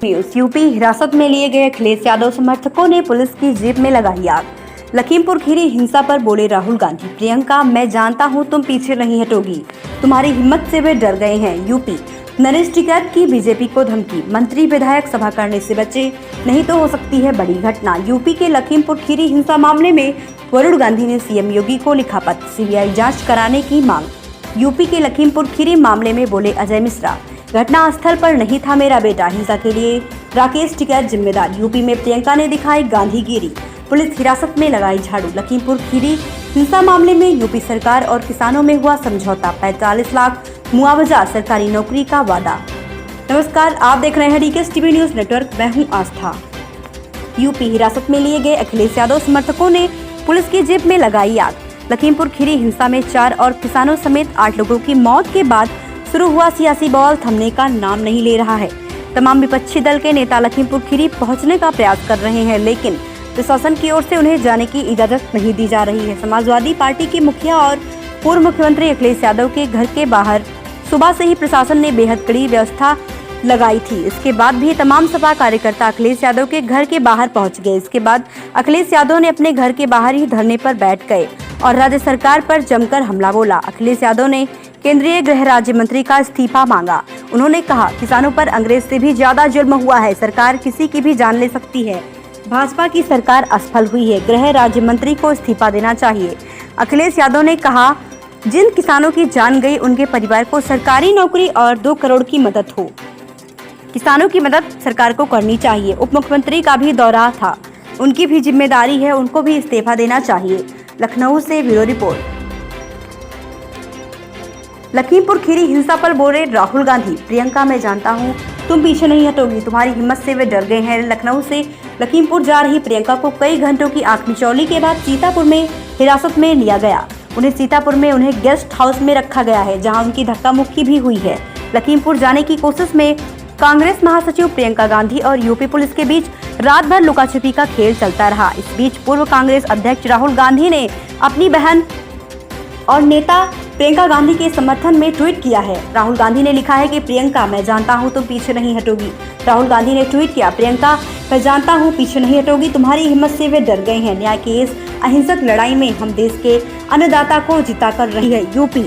News. UP हिरासत में लिए गए अखिलेश यादव समर्थकों ने पुलिस की जीप में लगाई आग। लखीमपुर खीरी हिंसा पर बोले राहुल गांधी, प्रियंका मैं जानता हूं तुम पीछे नहीं हटोगी, तुम्हारी हिम्मत से वे डर गए हैं। यूपी नरेश टिकैत की बीजेपी को धमकी, मंत्री विधायक सभा करने से बचे नहीं तो हो सकती है बड़ी घटना। यूपी के लखीमपुर खीरी हिंसा मामले में वरुण गांधी ने सीएम योगी को लिखा पत्र, सीबीआई जांच कराने की मांग। यूपी के लखीमपुर खीरी मामले में बोले अजय मिश्रा, घटना स्थल पर नहीं था मेरा बेटा, हिंसा के लिए राकेश टिकैत जिम्मेदार। यूपी में प्रियंका ने दिखाई गांधीगिरी, पुलिस हिरासत में लगाई झाड़ू। लखीमपुर खीरी हिंसा मामले में यूपी सरकार और किसानों में हुआ समझौता, 45 लाख मुआवजा, सरकारी नौकरी का वादा। नमस्कार, आप देख रहे हैं डीकेएस टीवी न्यूज नेटवर्क, मैं हूं आस्था। यूपी हिरासत में लिए गए अखिलेश यादव समर्थकों ने पुलिस की जीप में लगाई आग। लखीमपुर खीरी हिंसा में 4 और किसानों समेत 8 लोगों की मौत के बाद शुरू हुआ सियासी बवाल थमने का नाम नहीं ले रहा है। तमाम विपक्षी दल के नेता लखीमपुर खीरी पहुंचने का प्रयास कर रहे हैं, लेकिन प्रशासन की ओर से उन्हें जाने की इजाजत नहीं दी जा रही है। समाजवादी पार्टी के मुखिया और पूर्व मुख्यमंत्री अखिलेश यादव के घर के बाहर सुबह से ही प्रशासन ने बेहद कड़ी व्यवस्था लगाई थी। इसके बाद भी तमाम सपा कार्यकर्ता अखिलेश यादव के घर के बाहर पहुंच गए। इसके बाद अखिलेश यादव ने अपने घर के बाहर ही धरने पर बैठ गए और राज्य सरकार पर जमकर हमला बोला। अखिलेश यादव ने केंद्रीय गृह राज्य मंत्री का इस्तीफा मांगा। उन्होंने कहा, किसानों पर अंग्रेज से भी ज्यादा जुल्म हुआ है, सरकार किसी की भी जान ले सकती है। भाजपा की सरकार असफल हुई है, गृह राज्य मंत्री को इस्तीफा देना चाहिए। अखिलेश यादव ने कहा, जिन किसानों की जान गई उनके परिवार को सरकारी नौकरी और 2 करोड़ की मदद हो। किसानों की मदद सरकार को करनी चाहिए। उप मुख्यमंत्री का भी दौरा था, उनकी भी जिम्मेदारी है, उनको भी इस्तीफा देना चाहिए। लखनऊ से ब्यूरो रिपोर्ट। लखीमपुर खीरी हिंसा पर बोले राहुल गांधी, प्रियंका मैं जानता हूं तुम पीछे नहीं हटोगी, तुम्हारी हिम्मत से वे डर गए हैं। लखनऊ से लखीमपुर जा रही प्रियंका को कई घंटों की आंख मिचौली के बाद सीतापुर में हिरासत में लिया गया। सीतापुर में उन्हें गेस्ट हाउस में रखा गया है, जहां उनकी धक्का मुक्की भी हुई है। लखीमपुर जाने की कोशिश में कांग्रेस महासचिव प्रियंका गांधी और यूपी पुलिस के बीच रात भर लुकाछुपी का खेल चलता रहा। इस बीच पूर्व कांग्रेस अध्यक्ष राहुल गांधी ने अपनी बहन और नेता प्रियंका गांधी के समर्थन में ट्वीट किया है। राहुल गांधी ने लिखा है कि प्रियंका मैं जानता हूं तुम पीछे नहीं हटोगी। राहुल गांधी ने ट्वीट किया, प्रियंका मैं जानता हूं पीछे नहीं हटोगी, तुम्हारी हिम्मत से वे डर गए हैं। न्याय की इस अहिंसक लड़ाई में हम देश के अन्नदाता को जिता कर रही है। यूपी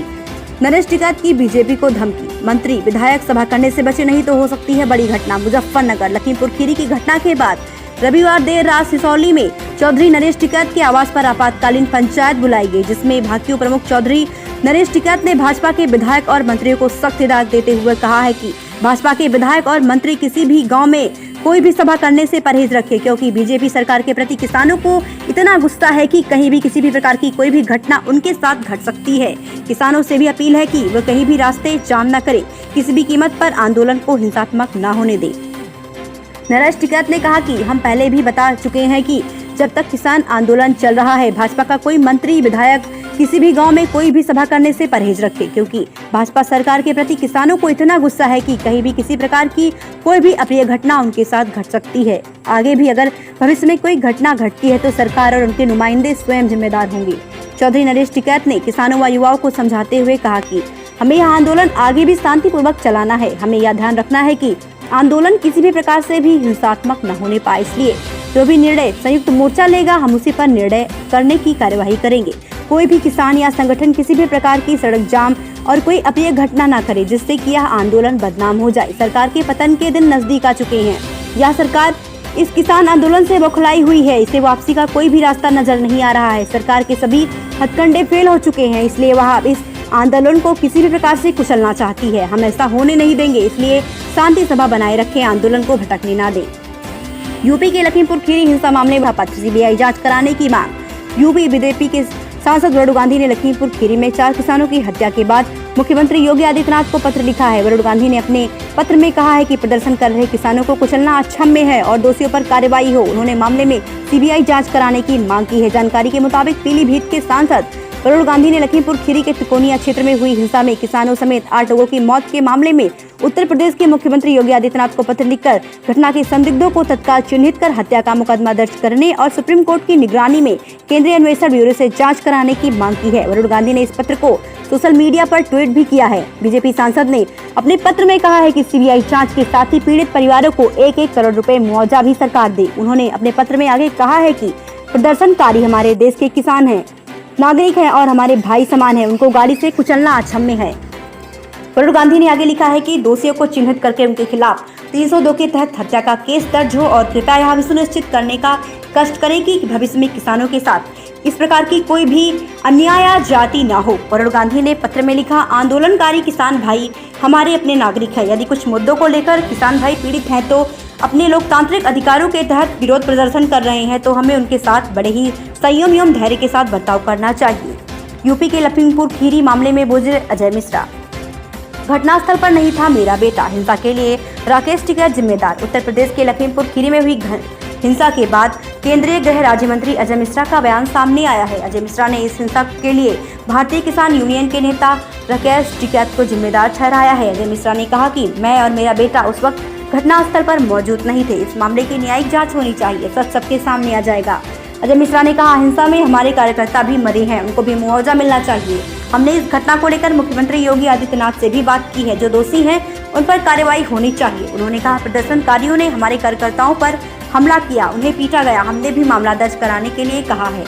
नरेश टिकैत की बीजेपी को धमकी, मंत्री विधायक सभा करने से बचे नहीं तो हो सकती है बड़ी घटना। मुजफ्फरनगर लखीमपुर खीरी की घटना के बाद रविवार देर रात सिसौली में चौधरी नरेश टिकैत के आवास पर आपातकालीन पंचायत बुलाई गई, जिसमें भाकियू प्रमुख चौधरी नरेश टिकैत ने भाजपा के विधायक और मंत्रियों को सख्त हिदायत देते हुए कहा है कि भाजपा के विधायक और मंत्री किसी भी गांव में कोई भी सभा करने से परहेज रखे, क्योंकि बीजेपी सरकार के प्रति किसानों को इतना गुस्सा है कि कहीं भी किसी भी प्रकार की कोई भी घटना उनके साथ घट सकती है। किसानों से भी अपील है कि वह कहीं भी रास्ते जाम न करे, किसी भी कीमत पर आंदोलन को हिंसात्मक न होने दे। नरेश टिकैत ने कहा कि हम पहले भी बता चुके हैं कि जब तक किसान आंदोलन चल रहा है, भाजपा का कोई मंत्री विधायक किसी भी गांव में कोई भी सभा करने से परहेज रखे, क्योंकि भाजपा सरकार के प्रति किसानों को इतना गुस्सा है कि कहीं भी किसी प्रकार की कोई भी अप्रिय घटना उनके साथ घट सकती है। आगे भी अगर भविष्य में कोई घटना घटती है तो सरकार और उनके नुमाइंदे स्वयं जिम्मेदार होंगे। चौधरी नरेश टिकैत ने किसानों व युवाओं को समझाते हुए कहा कि हमें यह आंदोलन आगे भी शांतिपूर्वक चलाना है। हमें यह ध्यान रखना है कि आंदोलन किसी भी प्रकार से भी हिंसात्मक न होने पाए, इसलिए जो भी निर्णय संयुक्त मोर्चा लेगा हम उसी पर निर्णय करने की कार्यवाही करेंगे। कोई भी किसान या संगठन किसी भी प्रकार की सड़क जाम और कोई अप्रिय घटना न करे जिससे कि यह आंदोलन बदनाम हो जाए। सरकार के पतन के दिन नजदीक आ चुके हैं। यह सरकार इस किसान आंदोलन से बौखलाई हुई है, इसे वापसी का कोई भी रास्ता नजर नहीं आ रहा है। सरकार के सभी हथकंडे फेल हो चुके हैं, इसलिए वह इस आंदोलन को किसी भी प्रकार से कुचलना चाहती है। हम ऐसा होने नहीं देंगे, इसलिए शांति सभा बनाए रखें, आंदोलन को भटकने न दें। यूपी के लखीमपुर खीरी हिंसा मामले में पत्र, सीबीआई जांच कराने की मांग। यूपी बीजेपी के सांसद वरुण गांधी ने लखीमपुर खीरी में 4 किसानों की हत्या के बाद मुख्यमंत्री योगी आदित्यनाथ को पत्र लिखा है। वरुण गांधी ने अपने पत्र में कहा है कि प्रदर्शन कर रहे किसानों को कुचलना अक्षम्य है और दोषियों पर कार्रवाई हो। उन्होंने मामले में सीबीआई जांच कराने की मांग की है। जानकारी के मुताबिक पीलीभीत के सांसद वरुण गांधी ने लखीमपुर खीरी के तिकोनिया क्षेत्र में हुई हिंसा में किसानों समेत 8 लोगों की मौत के मामले में उत्तर प्रदेश के मुख्यमंत्री योगी आदित्यनाथ को पत्र लिखकर घटना के संदिग्धों को तत्काल चिन्हित कर हत्या का मुकदमा दर्ज करने और सुप्रीम कोर्ट की निगरानी में केंद्रीय अन्वेषण ब्यूरो से जांच कराने की मांग की है। वरुण गांधी ने इस पत्र को सोशल मीडिया पर ट्वीट भी किया है। बीजेपी सांसद ने अपने पत्र में कहा है कि सीबीआई जांच के साथ ही पीड़ित परिवारों को 1-1 करोड़ रुपए मुआवजा भी सरकार दे। उन्होंने अपने पत्र में आगे कहा है कि प्रदर्शनकारी हमारे देश के किसान हैं, नागरिक हैं और हमारे भाई समान हैं। उनको गाड़ी से कुचलना अक्षम्य है। वरुण गांधी ने आगे लिखा है कि दोषियों को चिन्हित करके उनके खिलाफ 302 के तहत हत्या का केस दर्ज हो और कृपया यह भी सुनिश्चित करने का कष्ट करें कि भविष्य में किसानों के साथ इस प्रकार की कोई भी अन्याय या जाति न हो। वरुण गांधी ने पत्र में लिखा, आंदोलनकारी किसान भाई हमारे अपने नागरिक हैं। यदि कुछ मुद्दों को लेकर किसान भाई पीड़ित हैं तो अपने लोकतांत्रिक अधिकारों के तहत विरोध प्रदर्शन कर रहे हैं तो हमें उनके साथ बड़े ही संयम एवं धैर्य के साथ बर्ताव करना चाहिए। यूपी के लखीमपुर खीरी मामले में बोले अजय मिश्रा, घटनास्थल पर नहीं था मेरा बेटा, हिंसा के लिए राकेश टिकैत जिम्मेदार। उत्तर प्रदेश के लखीमपुर खीरी में हुई हिंसा के बाद केंद्रीय गृह राज्य मंत्री अजय मिश्रा का बयान सामने आया है। अजय मिश्रा ने इस हिंसा के लिए भारतीय किसान यूनियन के नेता राकेश टिकैत को जिम्मेदार ठहराया है। अजय मिश्रा ने कहा कि मैं और मेरा बेटा उस वक्त घटनास्थल पर मौजूद नहीं थे। इस मामले की न्यायिक जांच होनी चाहिए, सच सबके सामने आ जाएगा। अजय मिश्रा ने कहा, हिंसा में हमारे कार्यकर्ता भी मरे हैं, उनको भी मुआवजा मिलना चाहिए। हमने इस घटना को लेकर मुख्यमंत्री योगी आदित्यनाथ से भी बात की है। जो दोषी हैं उन पर कार्रवाई होनी चाहिए। उन्होंने कहा, प्रदर्शनकारियों ने हमारे कार्यकर्ताओं पर हमला किया, उन्हें पीटा गया, हमने भी मामला दर्ज कराने के लिए कहा है।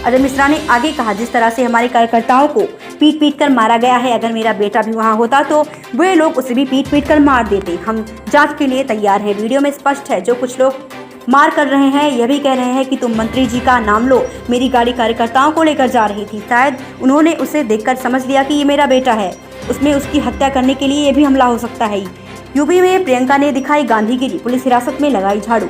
अजय मिश्रा ने आगे कहा, जिस तरह से हमारे कार्यकर्ताओं को पीट कर मारा गया है, अगर मेरा बेटा भी वहां होता तो वे लोग उसे भी पीट कर मार देते। हम जांच के लिए तैयार हैं। वीडियो में स्पष्ट है, जो कुछ लोग मार कर रहे हैं यह भी कह रहे हैं कि तुम मंत्री जी का नाम लो। मेरी गाड़ी कार्यकर्ताओं को लेकर जा रही थी, शायद उन्होंने उसे देखकर समझ लिया कि ये मेरा बेटा है, उसमें उसकी हत्या करने के लिए ये भी हमला हो सकता है। यूपी में प्रियंका ने दिखाई गांधीगिरी, पुलिस हिरासत में लगाई झाड़ू।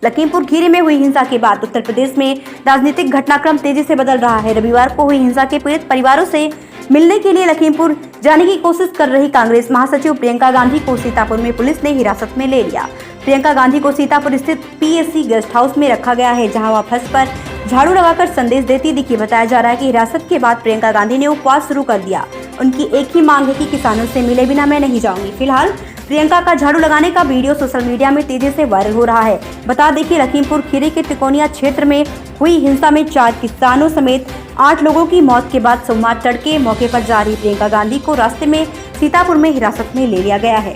लखीमपुर खीरी में हुई हिंसा के बाद उत्तर प्रदेश में राजनीतिक घटनाक्रम तेजी से बदल रहा है। रविवार को हुई हिंसा के पीड़ित परिवारों से मिलने के लिए लखीमपुर जाने की कोशिश कर रही कांग्रेस महासचिव प्रियंका गांधी को सीतापुर में पुलिस ने हिरासत में ले लिया। प्रियंका गांधी को सीतापुर स्थित पीएससी गेस्ट हाउस में रखा गया है, जहां वह फर्श पर झाड़ू लगाकर संदेश देती दिखी। बताया जा रहा है कि हिरासत के बाद प्रियंका गांधी ने उपवास शुरू कर दिया। उनकी एक ही मांग है कि किसानों से मिले बिना मैं नहीं जाऊंगी। फिलहाल प्रियंका का झाड़ू लगाने का वीडियो सोशल मीडिया में तेजी से वायरल हो रहा है। बता दें कि लखीमपुर खीरी के तिकोनिया क्षेत्र में हुई हिंसा में 4 किसानों समेत 8 लोगों की मौत के बाद सोमवार तड़के मौके पर जा रही प्रियंका गांधी को रास्ते में सीतापुर में हिरासत में ले लिया गया है।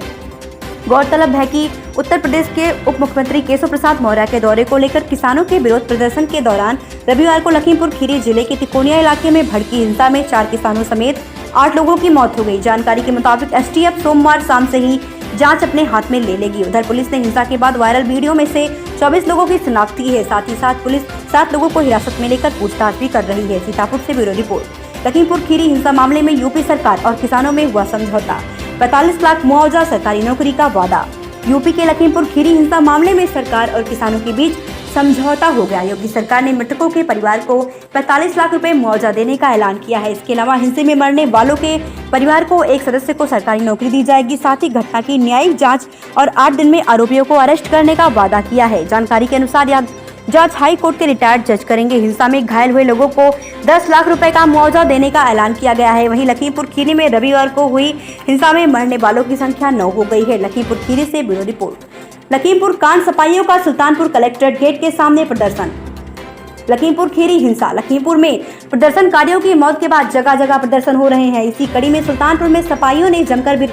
गौरतलब है कि उत्तर प्रदेश के उप मुख्यमंत्री केशव प्रसाद मौर्य के दौरे को लेकर किसानों के विरोध प्रदर्शन के दौरान रविवार को लखीमपुर खीरी जिले के तिकोनिया इलाके में भड़की हिंसा में 4 किसानों समेत 8 लोगों की मौत हो गई। जानकारी के मुताबिक एसटीएफ सोमवार शाम से ही जांच अपने हाथ में ले लेगी। उधर पुलिस ने हिंसा के बाद वायरल वीडियो में से 24 लोगों की शिनाख्त की है। साथ ही साथ पुलिस 7 लोगों को हिरासत में लेकर पूछताछ भी कर रही है। सीतापुर से ब्यूरो रिपोर्ट। लखीमपुर खीरी हिंसा मामले में यूपी सरकार और किसानों में हुआ समझौता, 45 लाख मुआवजा, सरकारी नौकरी का वादा। यूपी के लखीमपुर खीरी हिंसा मामले में सरकार और किसानों के बीच समझौता हो गया। योगी सरकार ने मृतकों के परिवार को 45 लाख रुपए मुआवजा देने का ऐलान किया है। इसके अलावा हिंसे में मरने वालों के परिवार को एक सदस्य को सरकारी नौकरी दी जाएगी। साथ ही घटना की न्यायिक जांच और 8 दिन में आरोपियों को अरेस्ट करने का वादा किया है। जानकारी के अनुसार यह जांच हाई कोर्ट के रिटायर्ड जज करेंगे। हिंसा में घायल हुए लोगों को 10 लाख रुपए का मुआवजा देने का ऐलान किया गया है। वहीं लखीमपुर खीरी में रविवार को हुई हिंसा में मरने वालों की संख्या 9 हो गई है। लखीमपुर खीरी से ब्यूरो रिपोर्ट। लखीमपुर कांड सफाइयों का सुल्तानपुर कलेक्ट्रेट गेट के सामने प्रदर्शन। लखीमपुर खीरी हिंसा। लखीमपुर में प्रदर्शनकारियों की मौत के बाद जगह जगह प्रदर्शन हो रहे हैं। इसी कड़ी में सुल्तानपुर में सफाइयों ने जमकर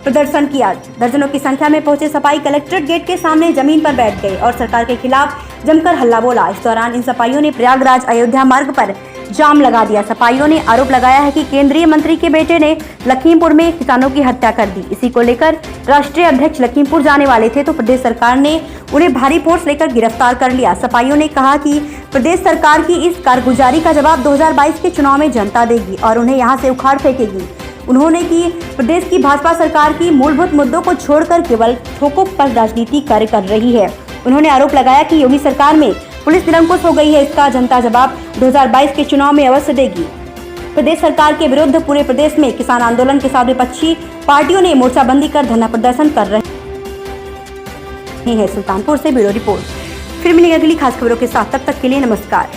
प्रदर्शन किया। दर्जनों की संख्या में पहुंचे सफाई कलेक्ट्रेट गेट के सामने जमीन पर बैठ गए और सरकार के खिलाफ जमकर हल्ला बोला। इस दौरान इन सफाइयों ने प्रयागराज अयोध्या मार्ग पर जाम लगा दिया। सफाइयों ने आरोप लगाया है कि केंद्रीय मंत्री के बेटे ने लखीमपुर में किसानों की हत्या कर दी। इसी को लेकर राष्ट्रीय अध्यक्ष लखीमपुर जाने वाले थे तो प्रदेश सरकार ने उन्हें भारी फोर्स लेकर गिरफ्तार कर लिया। सफाइयों ने कहा कि प्रदेश सरकार की इस कारगुजारी का जवाब 2022 के चुनाव में जनता देगी और उन्हें यहाँ से उखाड़ फेंकेगी। उन्होंने की प्रदेश की भाजपा सरकार की मूलभूत मुद्दों को छोड़कर केवल ठोकों पर राजनीति कार्य कर रही है। उन्होंने आरोप लगाया कि योगी सरकार में पुलिस निरंकुश हो गई है। इसका जनता जवाब 2022 के चुनाव में अवश्य देगी। प्रदेश सरकार के विरुद्ध पूरे प्रदेश में किसान आंदोलन के साथ विपक्षी पार्टियों ने मोर्चाबंदी कर धरना प्रदर्शन कर रहे हैं। सुल्तानपुर से ब्यूरो रिपोर्ट। फिर मिलेंगे अगली खास खबरों के साथ, तब तक के लिए नमस्कार।